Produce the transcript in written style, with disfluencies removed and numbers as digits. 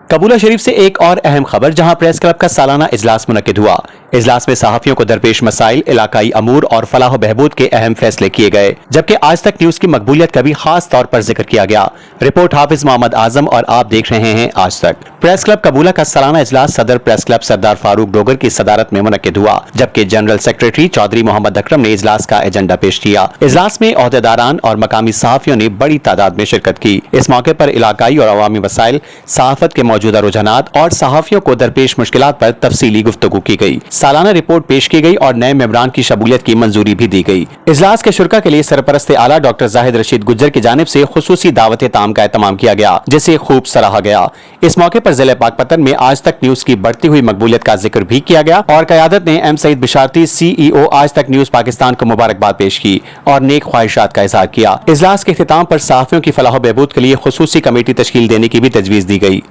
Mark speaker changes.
Speaker 1: कबूला शरीफ से एक और अहम खबर, जहां प्रेस क्लब का सालाना इजलास मुनक्किद हुआ। इजलास में सहाफियों को दरपेश मसाइल, इलाकाई अमूर और फलाह बहबूद के अहम फैसले किए गए, जबकि आज तक न्यूज की मकबूलियत का भी खास तौर पर जिक्र किया गया। रिपोर्ट हाफिज मोहम्मद आजम और आप देख रहे हैं आज तक। प्रेस क्लब कबूला का सालाना इजलास सदर प्रेस क्लब सरदार फारूक डोगर की सदारत में मुनक्किद हुआ, जबकि जनरल सेक्रेटरी चौधरी मोहम्मद अकरम ने इजलास का एजेंडा पेश किया। इजलास में ओहदेदारान और मकामी सहाफियों ने बड़ी तादाद में शिरकत की। इस मौके पर इलाकाई और अवामी मसाइल, सहाफत के मौजूदा रुझानात और सहाफियों को दरपेश मुश्किलात पर तफसीली गुफ्तगू की गई। सालाना रिपोर्ट पेश की गई और नए मेंबरान की शमूलियत की मंजूरी भी दी गई। इजलास के शुरका के लिए सरपरस्त आला डॉक्टर जाहिद रशीद गुज्जर की जानिब से खुसूसी दावत ताम का एहतमाम किया गया, जिसे खूब सराहा गया। इस मौके पर जिले पाकपतन में आज तक न्यूज की बढ़ती हुई मकबूलियत का जिक्र भी किया गया और क़यादत ने एम सईद बिशारती CEO आज तक न्यूज पाकिस्तान को मुबारकबाद पेश की और नेक ख्वाहिशात का इज़हार किया। इजलास के इख्तिताम पर सहाफियों की फलाह बहबूद के लिए खुसूसी कमेटी तश्कील देने की भी तजवीज़ दी गई।